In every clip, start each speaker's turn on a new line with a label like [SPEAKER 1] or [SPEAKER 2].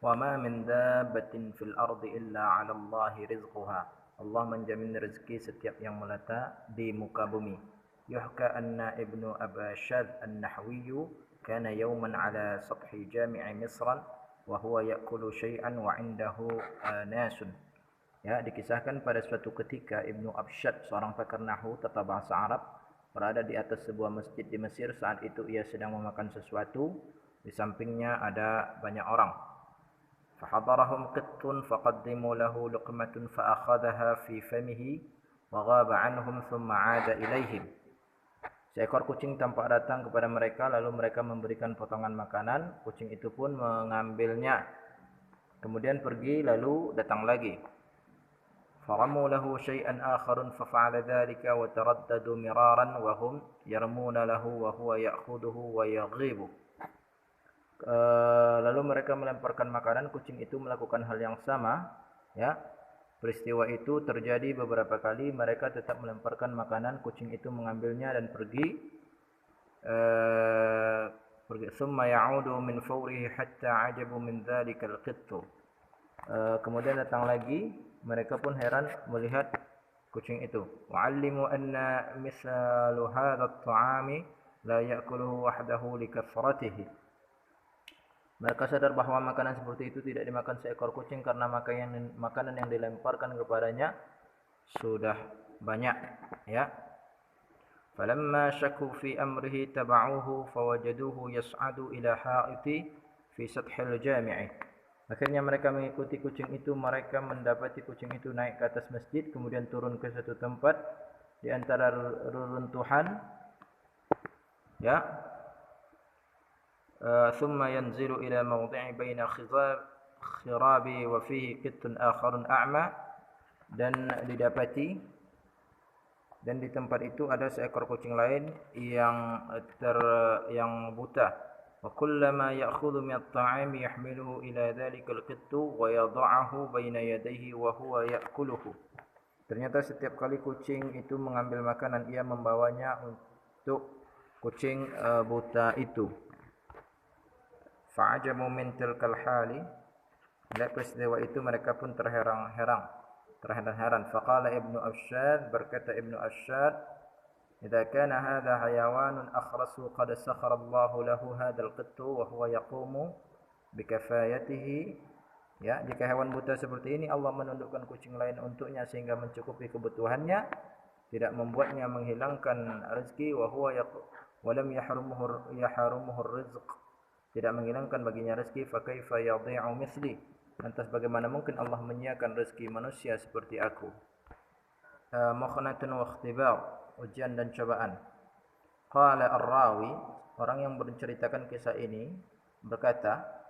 [SPEAKER 1] وما من دابة في الأرض إلا على الله رزقها. Allah menjamin rezeki setiap yang melata di muka bumi. Yuhka anna ibnu Abashad an-Nahwiyu kana yawman ala sathi jami'i Misran wa huwa ya'kulu syai'an wa 'indahu nasun. Ya, dikisahkan pada suatu ketika Ibnu Abshad, seorang pakar nahwu tata bahasa Arab, berada di atas sebuah masjid di Mesir. Saat itu ia sedang memakan sesuatu, di sampingnya ada banyak orang. فحضرهم قط فقدموا له لقمة فأخذها في فمه وغاب عنهم ثم عاد إليهم. Seekor kucing tampak datang kepada mereka, lalu mereka memberikan potongan makanan. Kucing itu pun mengambilnya, kemudian pergi lalu datang lagi. فرموا له شيئا آخر ففعل ذلك وترددوا مرارا وهم يرمون له وهو يأخذه ويغيب. Lalu mereka melemparkan makanan, kucing itu melakukan hal yang sama. Ya, peristiwa itu terjadi beberapa kali. Mereka tetap melemparkan makanan, kucing itu mengambilnya dan pergi. ثم يعود من فوره حتى عجبوا من ذلك القط. Kemudian datang lagi, mereka pun heran melihat kucing itu. وعلموا أن مثل هذا الطعام لا يأكله وحده لكثرته. Mereka sadar bahawa makanan seperti itu tidak dimakan seekor kucing karena makanan yang dilemparkan kepadanya sudah banyak. Ya. Falamma syakku fi amrihi taba'uhu fawajaduhu yas'adu ila ha'iti fi sathil jami'i. Akhirnya mereka mengikuti kucing itu. Mereka mendapati kucing itu naik ke atas masjid, kemudian turun ke satu tempat di antara reruntuhan. Ya. ثم ينزل إلى موضع بين خراب وفيه قط آخر أعمى. Dan didapati, dan di tempat itu ada seekor kucing lain yang buta. وكلما يأخذ من الطعام يحمله إلى ذلك القط ويضعه بين يديه وهو يأكله. Ternyata setiap kali kucing itu mengambil makanan, ia membawanya untuk kucing buta itu. Fa'ajamu min tilkal hali. Melihat peristiwa itu mereka pun terheran-heran. Faqala Ibnu Abshad, berkata Ibnu Abshad, "Idza kana hadha hayawanun akhrasu qad sakhara Allahu lahu hadzal qittu wa huwa yaqumu bikafayatihi." Ya, jika hewan buta seperti ini Allah menundukkan kucing lain untuknya sehingga mencukupi kebutuhannya, tidak membuatnya menghilangkan rezeki, wa lam yahrumuhu rizq, tidak menghilangkan baginya rezeki, fa kaifa yadhi'u mithli, lantas bagaimana mungkin Allah menyiapkan rezeki manusia seperti aku. Mukhnatun wa ikhtibar, ujian dan cobaan. Qala ar-rawi, orang yang menceritakan kisah ini berkata,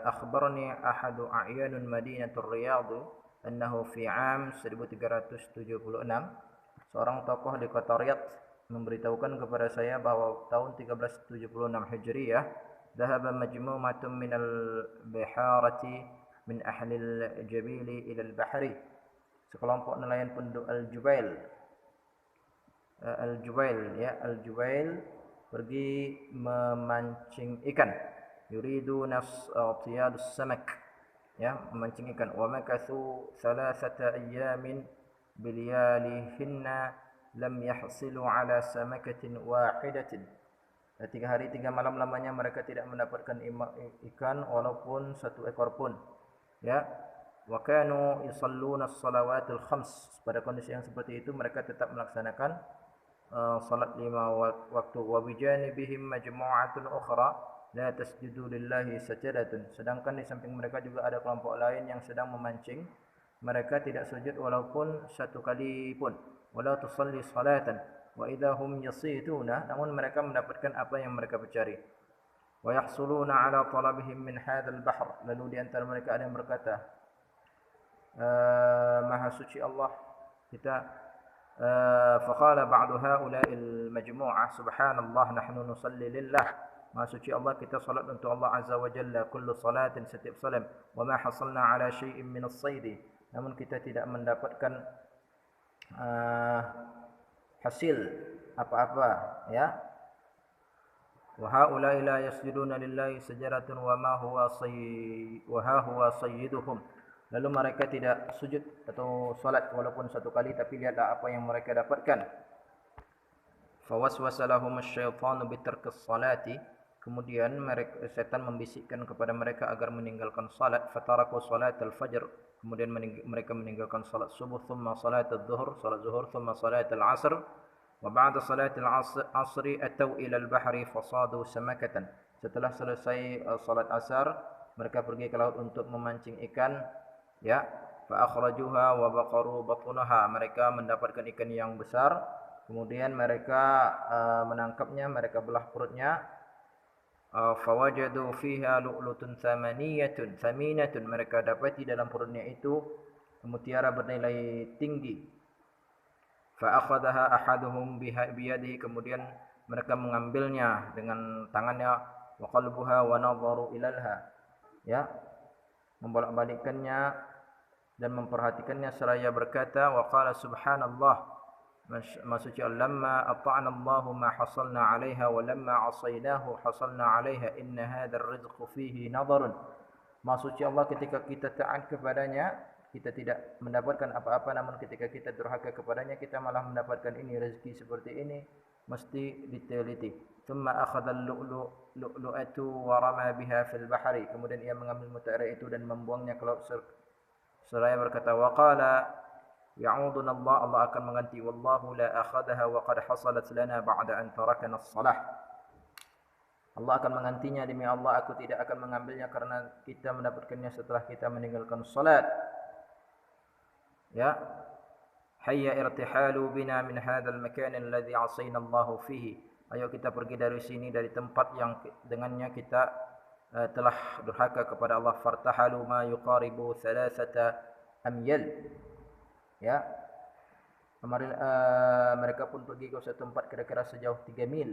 [SPEAKER 1] akhbarani ahadu a'yanun madinatur Riyadh annahu fi 'am 1376, seorang tokoh di kota Riyadh memberitahukan kepada saya bahwa tahun 1376 Hijriah, dhahaba majmu'atun minal biharati min ahlil jabili ila al-bahri. Sekelompok nelayan penduduk Al-Jubail, Al-Jubail pergi memancing ikan. Yuridu tiyadus samak, ya, memancing ikan. Wa makathu 3 ayyamin bilayalihinna lam yahsilu ala samakatin wahidatin. 3 hari 3 malam lamanya mereka tidak mendapatkan ikan walaupun 1 ekor pun. Ya. Wa kanu yusalluna as-salawatil khams. Pada kondisi yang seperti itu mereka tetap melaksanakan salat 5 waktu. Wa bijanibihim majmu'atun ukhra la tasjudu lillahi sajadatun. Sedangkan di samping mereka juga ada kelompok lain yang sedang memancing. Mereka tidak sujud walaupun 1 kali pun. Wala tusalli salatan wa idahum yasituna, namun mereka mendapatkan apa yang mereka cari. Wa yahsuluna ala talabihim min hadzal bahr, lalu di antara mereka ada yang berkata, maha suci Allah kita. Faqala ba'du haula'il majmu'ah, subhanallah nahnu nusalli lillah, maha suci Allah kita salat untuk Allah azza wa jalla, kullu salatin, setiap salam, wa ma hasalna ala syai'in min as-sayd, namun kita tidak mendapatkan hasil apa-apa, ya, wa haula'i la yasjuduna lillahi sajdatun wa ma huwa sayyiduhum. Lalu mereka tidak sujud atau salat walaupun satu kali, tapi lihatlah apa yang mereka dapatkan. Fawaswasa lahum asy-syaitanu bitarkis salati. Kemudian setan membisikkan kepada mereka agar meninggalkan salat. Fataraku salatal fajr. Kemudian mereka meninggalkan salat subuh. Thumma salatul zuhur, salat zuhur. Thumma salatul asr. Wa ba'da salatil asri atau ila al-bahri fasadu samakatan. Setelah selesai salat asar, mereka pergi ke laut untuk memancing ikan, ya. Fa akhrajuha wa baqaru batnaha. Mereka mendapatkan ikan yang besar, kemudian mereka menangkapnya, mereka belah perutnya. Fawajadu fiha lu'lutun thaminatun. Mereka dapati dalam perutnya itu mutiara bernilai tinggi. Fa'akhadaha ahaduhum biyadihi. Kemudian mereka mengambilnya dengan tangannya. Wa qalbuha wa nadharu ilalha, ya, membolak-balikkannya dan memperhatikannya seraya berkata, wa qala subhanallah, maksudnya lamma ata'na Allahu ma hasalna 'alaiha wa lamma 'asaynahu hasalna 'alaiha inna hadzal rizqu fihi nadharun. Maksudnya Allah, ketika kita taat kepadanya kita tidak mendapatkan apa-apa, namun ketika kita durhaka kepadanya kita malah mendapatkan ini, rezeki seperti ini mesti diteliti. Thumma akhadha al-lu'lu'atu wa rama biha fil bahri. Kemudian ia mengambil mutiara itu dan membuangnya ke laut seraya berkata, wa qala ya'uduna Allah akan mengganti, wallahu la akhadaha wa qad hasalat lana ba'da an tarakana as-salah. Allah akan menggantinya, demi Allah aku tidak akan mengambilnya karena kita mendapatkannya setelah kita meninggalkan salat. Ya, hayya irtihalu bina min hadzal makan alladhi 'asayna Allah fihi. Ayo kita pergi dari sini, dari tempat yang dengannya kita telah durhaka kepada Allah. Fartahalu ma yuqaribu 3 amyal. Ya, kemarin mereka pun pergi ke suatu tempat kira-kira sejauh 3 mil.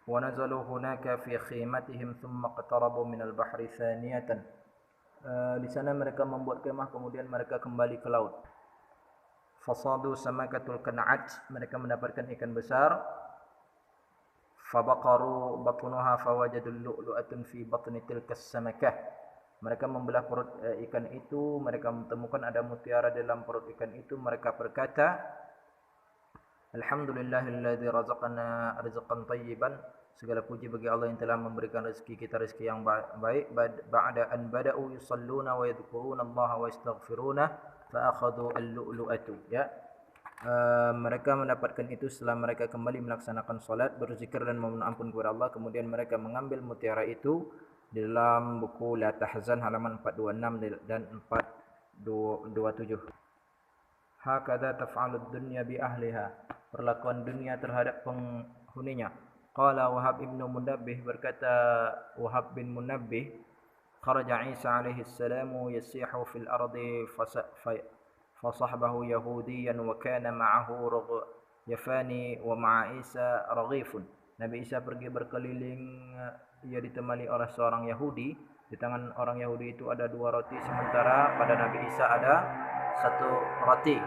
[SPEAKER 1] Wa nazalu hunaka fi khimatihim thumma qatarabu min al-bahri thaniyatan. Di sana mereka membuat kemah, kemudian mereka kembali ke laut. Fasadu samakatul kan'at. Mereka mendapatkan ikan besar. Fabaqaru batnuha fawajadul lu'lu'atun fi batni tilkas samakah. Mereka membelah perut ikan itu, mereka menemukan ada mutiara dalam perut ikan itu. Mereka berkata, alhamdulillahilladzi razaqana rizqan tayyiban. Segala puji bagi Allah yang telah memberikan rezeki kita rezeki yang baik. Ba'da an bada'u yusalluna wa yadhkuruna Allah wa yastaghfiruna fa akhadhu al-lu'lu'atu. Ya. Mereka mendapatkan itu setelah mereka kembali melaksanakan salat, berzikir dan memohon ampun kepada Allah. Kemudian mereka mengambil mutiara itu di dalam buku La Tahzan halaman 426 dan 427. Hakadha taf'alud dunya bi ahliha. Perlakuan dunia terhadap penghuninya. Qala Wahab ibn Munabbih, berkata Wahab bin Munabbih, kharaja Isa alaihi salamu yasihu fil ardi fasahbahu yahudiyan wa kana ma'ahu yafani wa ma'a Isa raghifun. Nabi Isa pergi berkeliling, ia ditemani oleh seorang Yahudi. Di tangan orang Yahudi itu ada 2 roti, sementara pada Nabi Isa ada 1 roti.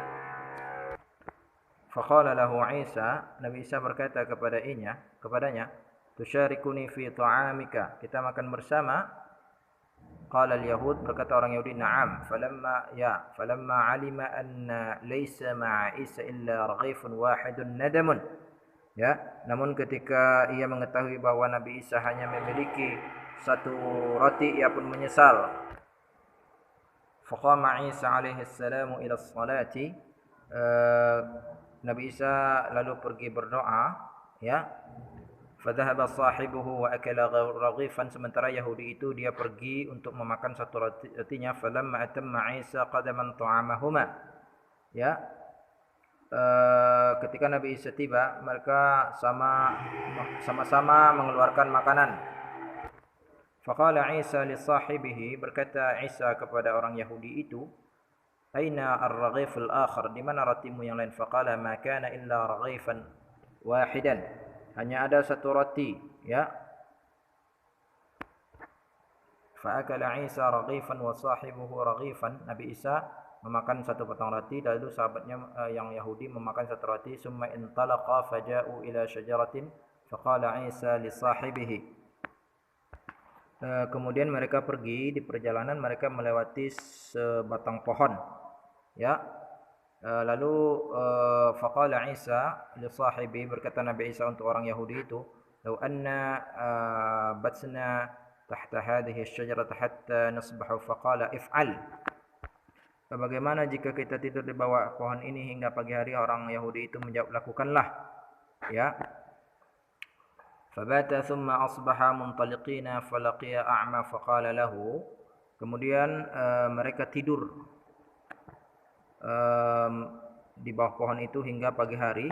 [SPEAKER 1] Faqala lahu Isa, Nabi Isa berkata kepadanya, tusyarikuni fi ta'amika, kita makan bersama. Qala al-yahud, berkata orang Yahudi, na'am. Falamma alima anna laysa ma'a Isa illa raghifun wahidun nadamun. Ya, namun ketika ia mengetahui bahwa Nabi Isa hanya memiliki 1 roti, ia pun menyesal. Faqama Isa alaihi salamu ila as-salati. Nabi Isa lalu pergi berdoa, ya. Fadhahaba sahibuhu wa akala raghifan. Sementara Yahudi itu dia pergi untuk memakan 1 rotinya. Falamma atamma Isa qadaman ta'amahuma. Ya. Ketika Nabi Isa tiba, mereka sama-sama mengeluarkan makanan. Faqala Isa li sahibihi, berkata Isa kepada orang Yahudi itu, aina ar-raghif al-akhar, di mana rotimu yang lain? Faqala ma kana illa raghifan wahidan, hanya ada 1 roti, ya. Fa akala Isa raghifan wa sahibuhu raghifan. Nabi Isa memakan satu potong roti, lalu sahabatnya yang Yahudi memakan satu roti. Summa intalaqa faja'u ila syajaratin faqala Isa li sahibihi. Kemudian mereka pergi di perjalanan, mereka melewati sebatang pohon, ya. Lalu faqala Isa li sahibi, berkata Nabi Isa untuk orang Yahudi itu, "Law anna batsna tahta hadhihi asy-syajarati hatta nasbahu." Faqala if'al. Bagaimana jika kita tidur di bawah pohon ini hingga pagi hari? Orang Yahudi itu menjawab, lakukanlah, ya. Fabata thumma asbaha muntaliqina falaqiya a'ma faqala lahu. Kemudian mereka tidur di bawah pohon itu hingga pagi hari.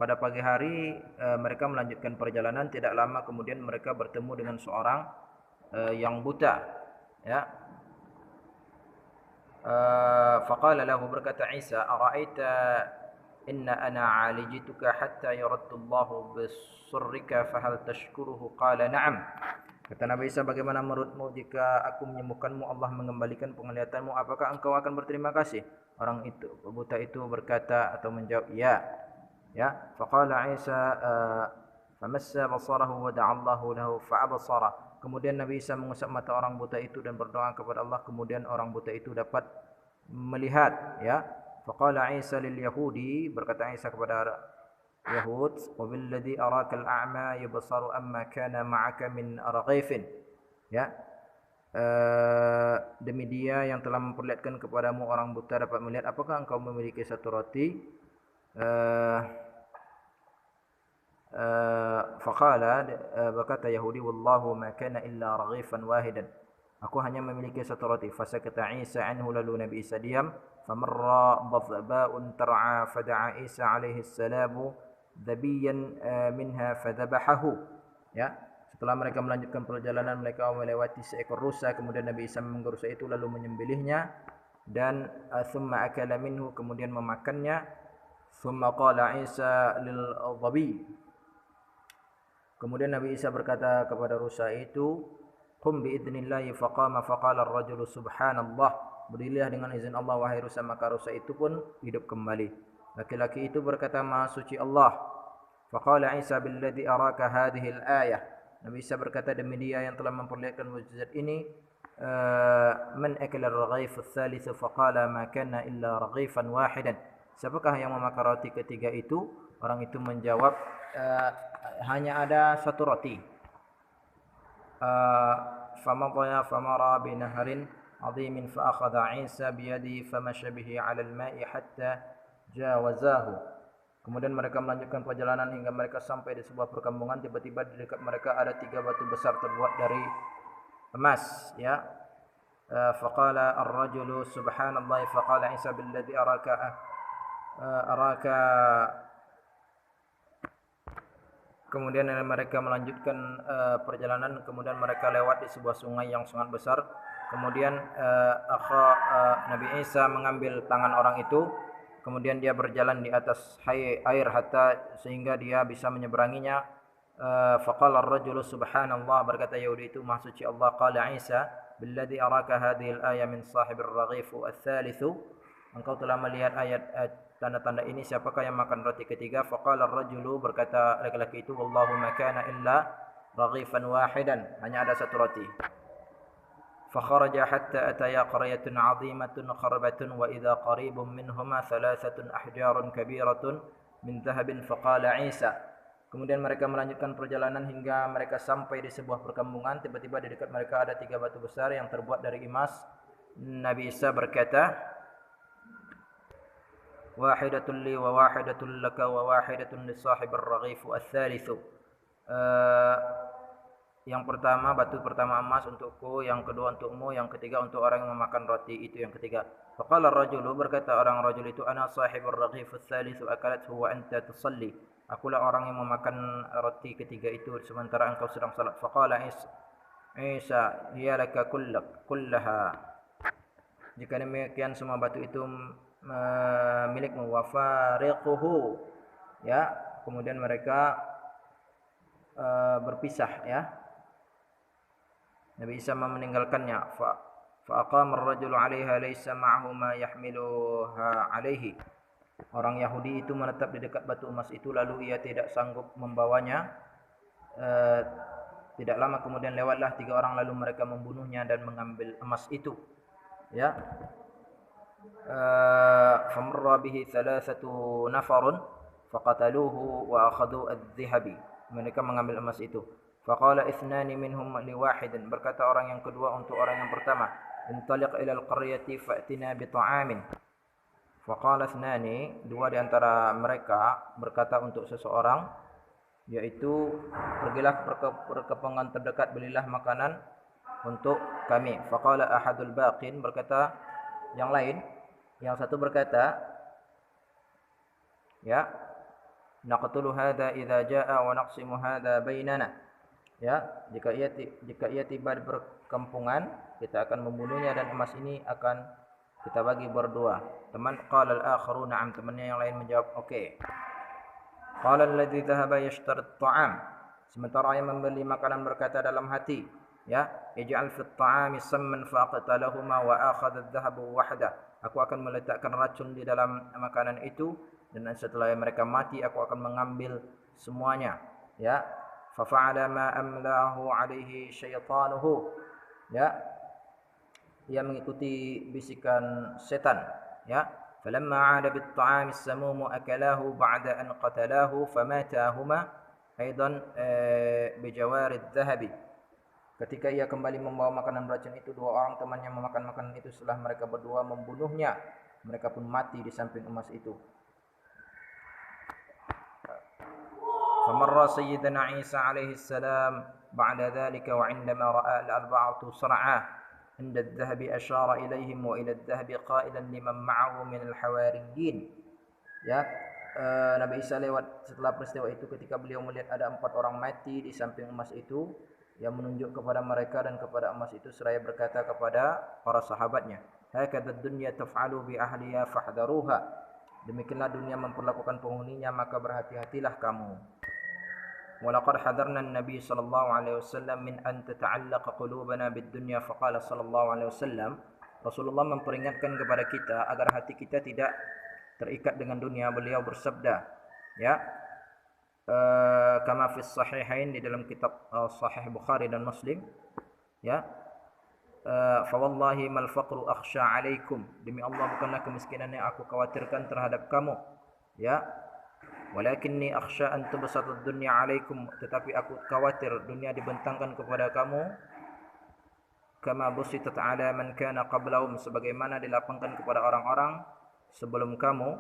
[SPEAKER 1] Pada pagi hari mereka melanjutkan perjalanan. Tidak lama kemudian mereka bertemu dengan seorang yang buta, ya. Faqala lahu, berkata Isa, ara'aita inna ana 'alijtuka hatta yaraddallahu bisurrika fahal tashkuruhu? Qala na'am. Kata Nabi Isa, bagaimana menurutmu jika aku menyembuhkanmu, Allah mengembalikan penglihatanmu, apakah engkau akan berterima kasih? Orang itu buta itu berkata atau menjawab, ya. Ya, faqala Isa famassa basarahu wa da'allahu lahu fa'absara. Kemudian Nabi Isa mengusap mata orang buta itu dan berdoa kepada Allah, kemudian orang buta itu dapat melihat, ya. Faqala Isa lil Yahudi, berkata Isa kepada Yahud, wa billadhi araka al-a'ma yubsaru amma kana ma'aka min raghifin, ya. Demi dia yang telah memperlihatkan kepadamu orang buta dapat melihat, apakah engkau memiliki satu roti? Faqala, berkata Yahudi, wallahu ma kana illa raghifan wahidan, aku hanya memiliki satu roti. Fasakata Isa anhu, lalu Nabi Isa diam. Famarra badba'un tar'a fada'a Isa alaihi salamu dhabiyan minha fadhabahahu, ya. Setelah mereka melanjutkan perjalanan, mereka melewati seekor rusa, kemudian Nabi Isa memenggal rusa itu lalu menyembelihnya dan thumma akala minhu, kemudian memakannya. Thumma qala Isa lil dhabi, kemudian Nabi Isa berkata kepada rusa itu, qum biidnillahi faqama faqala ar-rajulu subhanallah, berdirilah dengan izin Allah wahai rusa, maka rusa itu pun hidup kembali. Laki-laki itu berkata, maha suci Allah. Faqala Isa billadhi araka hadhihi al-ayah, Nabi Isa berkata, demi dia yang telah memperlihatkan mukjizat ini. Man akala ar-raghif ats-tsalits faqala ma kana illa raghifan wahidan, siapakah yang memakan roti ketiga itu? Orang itu menjawab, hanya ada satu roti. Famadaya famara binaharin azimin fa akhadha Isa biyadi famasha bihi 'ala al-ma'i hatta jawazahu. Kemudian mereka melanjutkan perjalanan hingga mereka sampai di sebuah perkampungan. Tiba-tiba di dekat mereka ada 3 batu besar terbuat dari emas, ya. Faqala ar-rajulu subhanallah, faqala Isa billadhi araka Kemudian mereka melanjutkan perjalanan, kemudian mereka lewat di sebuah sungai yang sangat besar. Kemudian Nabi Isa mengambil tangan orang itu, kemudian dia berjalan di atas air hatta sehingga dia bisa menyeberanginya. Faqala ar-rajulu subhanallah, berkata Yahudi itu, maha suci Allah. Qala Isa billadhi araka hadhihi al-ayah min sahibir raghif ats-tsalits, engkau telah melihat ayat tanda-tanda ini, siapakah yang makan roti ketiga? Faqala ar-rajulu, berkata laki-laki itu, wallahu ma kana illa raghifan wahidan, hanya ada satu roti. Fakharaja hatta ataya qaryatun 'azimatun kharbatun wa idza qaribun minhuma thalathatun ahjarun kabiratun min dhahabin. Faqala Isa, kemudian mereka melanjutkan perjalanan hingga mereka sampai di sebuah perkampungan. Tiba-tiba di dekat mereka ada 3 batu besar yang terbuat dari emas. Nabi Isa berkata, wahidatun li wa wahidatun laka wa wahidatun li sahibir raghif ats-tsalits. Yang pertama, batu pertama emas untukku, yang kedua untukmu, yang ketiga untuk orang yang memakan roti itu yang ketiga. Faqala ar-rajulu, berkata orang rajul itu, ana sahibur raghif ats-tsalits akalathu wa anta tusalli, akulah orang yang memakan roti ketiga itu sementara engkau sedang salat. Faqala Isa hiya laka kullaha, jika demikian semua batu itu milikmu. Wa fariquhu, ya. Kemudian mereka berpisah, ya. Nabi Isa meninggalkannya. فأقام الرجل عليها ليس معه ما يحملها عليه. Orang Yahudi itu menetap di dekat batu emas itu, lalu ia tidak sanggup membawanya. Tidak lama kemudian lewatlah 3 orang, lalu mereka membunuhnya dan mengambil emas itu. Ya. Famarra bihi 3 nafarun faqataluhu wa akhadhu adh-dhahabi. Mereka mengambil emas itu. Faqala 2 minhum li wahidin, berkata orang yang kedua untuk orang yang pertama, intaliq ila al-qaryati fa'tina bi ta'amin. Faqala 2 di antara mereka berkata untuk seseorang, yaitu pergilah ke pengan terdekat, belilah makanan untuk kami. Faqala ahadul baqin, berkata yang lain, yang satu berkata, ya, naqtulu hadha idza jaa wa naqsimu hadha bainana. Ya, jika ia tiba di perkampungan, kita akan membunuhnya dan emas ini akan kita bagi berdua. Qala al-akharu na'am, temannya yang lain menjawab oke. Qala alladhi dhahaba yashtari at-ta'am, sementara yang membeli makanan berkata dalam hati, ya, ij'al fi at-ta'ami samman faqatalahuma wa akhadha adh-dhahabu wahda. Aku akan meletakkan racun di dalam makanan itu, dan setelah mereka mati aku akan mengambil semuanya. Ya, fa fa'ala ma amlahu alaihi syaitanuhu. Ya, ia mengikuti bisikan setan. Ya, فلما عاد بالطعام السموم أكلاه بعد أن قتلاه فماتا هما أيضا بجوار الذهب. Ketika ia kembali membawa makanan beracun itu, 2 orang temannya memakan makanan itu setelah mereka berdua membunuhnya. Mereka pun mati di samping emas itu. فمر سيدنا عيسى عليه السلام بعد ذلك وعندما رأى الأربعة صرعى عند الذهب أشار إليهم وإلى الذهب قائلا لمن معه من الحواريين. Ya, Nabi Isa lewat setelah peristiwa itu, ketika beliau melihat ada 4 orang mati di samping emas itu, yang menunjuk kepada mereka dan kepada emas itu seraya berkata kepada para sahabatnya, hakadha dunya taf'alu bi ahliha fahdharuha. Demikianlah dunia memperlakukan penghuninya, maka berhati-hatilah kamu. ولقد حذرنا النبي صلى الله عليه وسلم من أن تتعلق قلوبنا بالدنيا فقال صلى الله عليه وسلم, Rasulullah memperingatkan kepada kita agar hati kita tidak terikat dengan dunia. Beliau bersabda, ya, kama fi sahihain, di dalam kitab Sahih Bukhari dan Muslim, ya, fa wallahi mal faqru akhsha alaikum, demi Allah bukanlah kemiskinan yang aku khawatirkan terhadap kamu, ya, walakinni akhsha an tubsatu dunya alaikum, tetapi aku khawatir dunia dibentangkan kepada kamu, kama busitat ala man kana qablahum, sebagaimana dilapangkan kepada orang-orang sebelum kamu,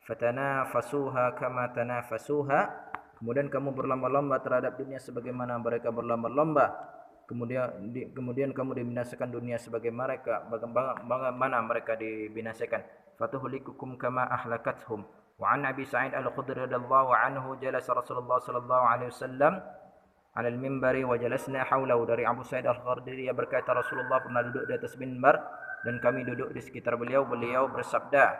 [SPEAKER 1] fatanafasuha kama tanafasuha, kemudian kamu berlomba-lomba terhadap dunia sebagaimana mereka berlomba-lomba, kemudian kamu dibinasakan dunia bagaimana mereka dibinasakan, fatuhlikukum kama ahlakathum. وعن أبي سعيد الخدري رضي الله عنه جلس رسول الله صلى الله عليه وسلم على المنبر وجلسنا حوله. Dari Abu Sa'id Al-Khudri, dia berkata Rasulullah pernah duduk di atas mimbar dan kami duduk di sekitar beliau. Beliau bersabda,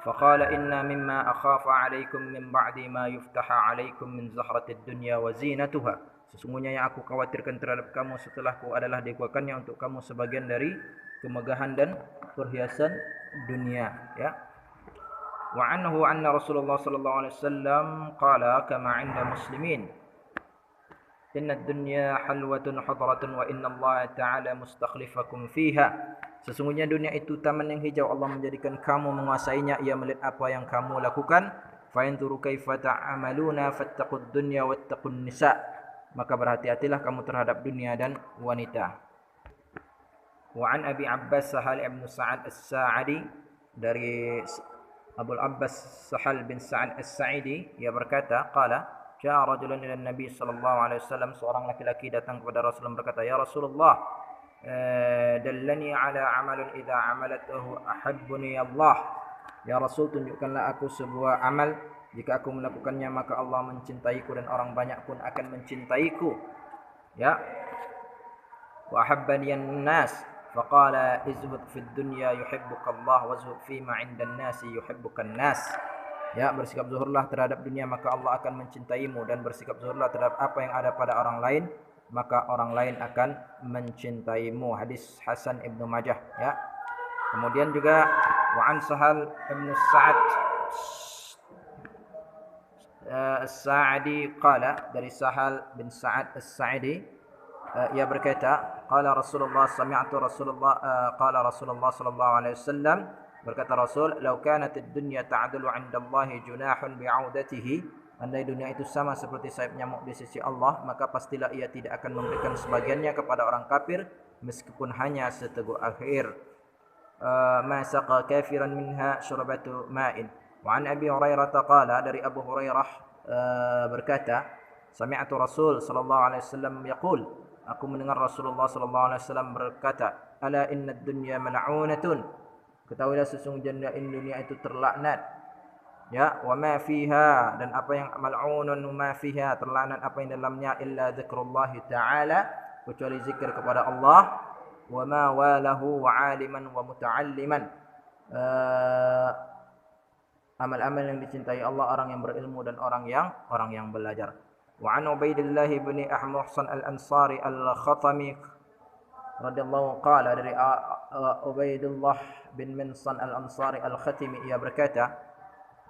[SPEAKER 1] فقال إن مما أخاف عليكم من بعد ما يفتح عليكم من زهرة الدنيا وزينتها. Sesungguhnya yang aku khawatirkan terhadap kamu setelahku adalah dibukakannya untuk kamu sebagian dari kemegahan dan perhiasan dunia. Ya. وعنه أن رسول الله صلى الله عليه وسلم قال كما عند مسلمين إن الدنيا حلوة حضرة وإن الله تعالى مستخلفكم فيها. Sesungguhnya dunia itu taman yang hijau, Allah menjadikan kamu menguasainya. Ia melihat apa yang kamu lakukan. فَيَنْظُرُ كَيْفَ تَعْمَلُونَ فَاتَّقُوا الدُّنْيَا وَاتَّقُوا النِّسَاءَ. Maka berhati-hatilah kamu terhadap dunia dan wanita. وعن أبي عباس سهل بن سعد الساعدي, dari Abul Abbas Sahal bin Sa'ad As-Sa'idi, ia berkata, qala ja'a rajulun ila Nabi sallallahu alaihi wasallam, seorang laki-laki datang kepada Rasulullah berkata, ya Rasulullah, dallani ala amalin idza amalatuhu ahabbuni Allah. Ya Rasul, tunjukkanlah aku sebuah amal, jika aku melakukannya maka Allah mencintaiku dan orang banyak pun akan mencintaiku. Ya. Wa ahabbani an-nas. Faqala izhud fid dunya yuhibbuka Allah wazhud fima 'indan nasi yuhibbukan nas. Ya, bersikap zuhurlah terhadap dunia maka Allah akan mencintaimu, dan bersikap zuhurlah terhadap apa yang ada pada orang lain maka orang lain akan mencintaimu. Hadis Hasan Ibnu Majah, ya. Kemudian juga wa an Sahal bin Sa'ad As-Sa'di qala, dari Sahal bin Sa'ad As-Sa'di, ia berkata, qala Rasulullah sami'tu Rasulullah qala Rasulullah sallallahu alaihi wasallam, berkata Rasul, "Lau kanat ad-dunya ta'dulu 'inda Allah junahun bi'audatihi," andai dunia itu sama seperti sayap nyamuk di sisi Allah, maka pastilah ia tidak akan memberikan sebagiannya kepada orang kafir meskipun hanya seteguk air. Ma saqa kafiran minha syurbatu ma'in. Wa an Abi Hurairah qala, dari Abu Hurairah berkata, sami'tu Rasul sallallahu alaihi wasallam yaqul, aku mendengar Rasulullah sallallahu alaihi wasallam berkata, ala inna ad-dunya mal'unatun, ketahuilah sesungguhnya dunia itu terlaknat, ya, wa ma fiha, dan apa yang mal'unun ma fiha, terlaknat apa yang dalamnya, illa zikrullah ta'ala, kecuali zikir kepada Allah, wa ma walahu wa aliman wa muta'alliman, amal-amal yang dicintai Allah, orang yang berilmu dan orang yang belajar. Wa an Ubaidillah bin Ahmuhsan al-Ansari al-Khatami radhiyallahu qala, dari Ubaidillah bin Minsan al-Ansari al-Khatimi, ia berkata,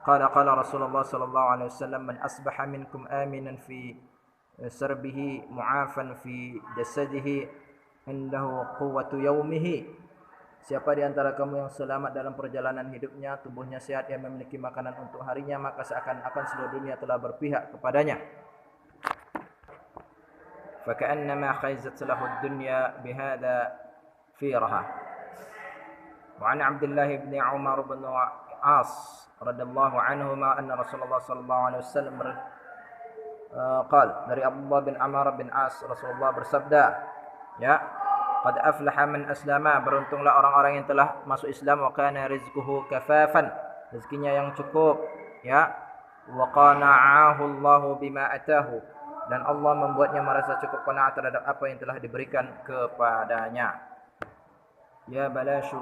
[SPEAKER 1] qala qala Rasulullah sallallahu alaihi wasallam, man asbaha minkum aminan fi sarbihi mu'afan fi jasadihi indahu quwwatu yaumihi, siapa di antara kamu yang selamat dalam perjalanan hidupnya, tubuhnya sehat, yang memiliki makanan untuk harinya, maka seakan-akan seluruh dunia telah berpihak kepadanya. Faka'annama khaizat lahu ad-dunya bihadha firaha. Wa an Abdullah bin Umar bin As radhiyallahu anhuma anna Rasulullah sallallahu alaihi wasallam qala, dari Abdullah bin Amr bin As, Rasulullah bersabda, ya, qad aflaha man aslama, beruntunglah orang-orang yang telah masuk Islam, wa kana rizquhu kafafan, rezekinya yang cukup, ya, wa qana'ahu Allahu bima atahu, dan Allah membuatnya merasa cukup qanaat terhadap apa yang telah diberikan kepadanya. Ya balashu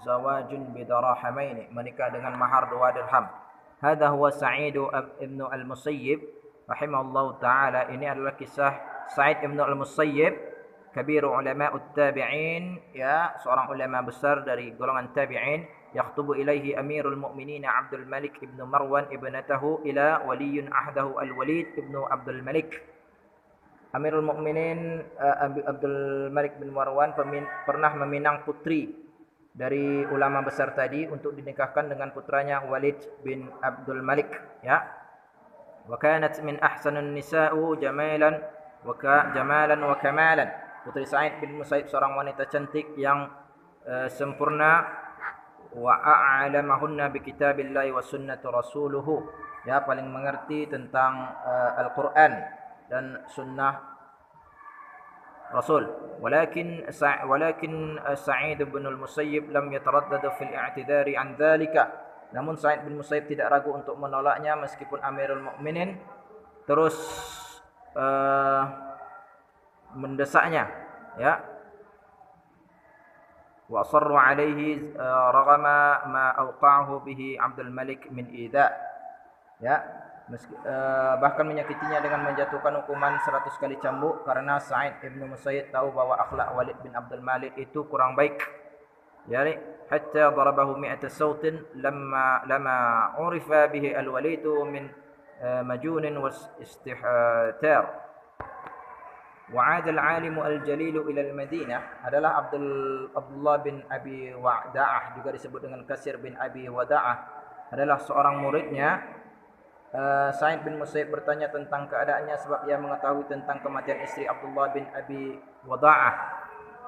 [SPEAKER 1] zawajun bidarahamain, menikah dengan mahar 2 dirham. Hadha huwa Sa'id ibn al-Musayyib rahimahullahu taala, ini adalah kisah Sa'id ibn al-Musayyib, kabiru ulama at-tabi'in, ya, seorang ulama besar dari golongan tabi'in. Yakhtubu ilaihi Amirul Mukminin Abdul Malik ibn Marwan ibnatahu ila waliyun ahdahu Al-Walid ibn Abdul Malik. Amirul Mukminin Abdul Malik bin Marwan pernah meminang putri dari ulama besar tadi untuk dinikahkan dengan putranya Walid bin Abdul Malik, ya. Wa kanat min ahsanun nisa'u jamalan wa kamalan. Putri Sa'id bin Musayyib seorang wanita cantik yang sempurna. Wa a'lamahunna bi kitabillahi wa sunnati rasuluhu, ya, paling mengerti tentang Al-Qur'an dan sunnah Rasul. Walakin Sa'id bin al-Musayyib lam yataraddad fil i'tidari an dhalika, namun Sa'id bin Musayyib tidak ragu untuk menolaknya meskipun Amirul Mukminin terus mendesaknya, ya. Wa asarru alaihi ragama ma awqa'ahu bihi Abdul Malik min idza, ya, bahkan menyakitinya dengan menjatuhkan hukuman 100 kali cambuk karena Sa'id bin Musayyib tahu bahwa akhlak Walid bin Abdul Malik itu kurang baik, ya. Hatta darabahu mi'ata sautin lama urifa bihi al-Walid min majunin wa istihtar. Wa'ad al-alim al-jalil ila al-Madinah, adalah Abdullah bin Abi Wada'ah, juga disebut dengan Kasir bin Abi Wada'ah, adalah seorang muridnya. Sa'id bin Musayyib bertanya tentang keadaannya sebab ia mengetahui tentang kematian istri Abdullah bin Abi Wada'ah.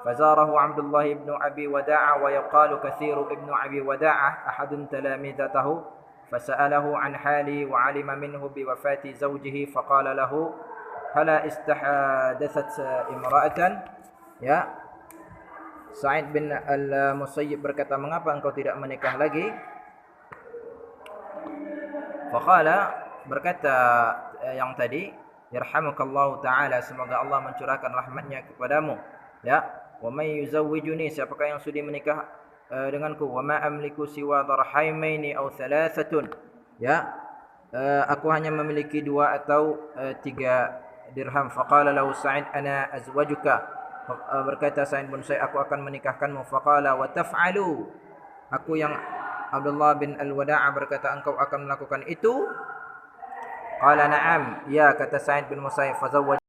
[SPEAKER 1] Fazarahu Abdullah bin Abi Wada'ah wa yaqalu Kathir bin Abi Wada'ah ahadun talamidatahu, fasa'alahu an hali wa 'alima minhu bi wafati zawjihi, faqala lahu hala istahadathat imra'atan, ya. Sa'id bin al-Musayyib berkata, mengapa engkau tidak menikah lagi? Faqala, berkata yang tadi, yarhamukallahu ta'ala, semoga Allah mencurahkan rahmatnya kepadamu, ya. Wa may yuzawwijuni, siapakah yang sudi menikah denganku? Wa ma amliku siwa darhaimaini aw thalathatun, ya. Aku hanya memiliki 2 atau 3 dirham. Faqala lahu Sa'id ana azwajuka. Berkata Sa'id bin Musayyib, aku akan menikahkanmu. Faqala wa taf'alu, aku yang Abdullah bin Al-Wada'a berkata, engkau akan melakukan itu? Qala na'am, ya, kata Sa'id bin Musayyib. Fazawwaj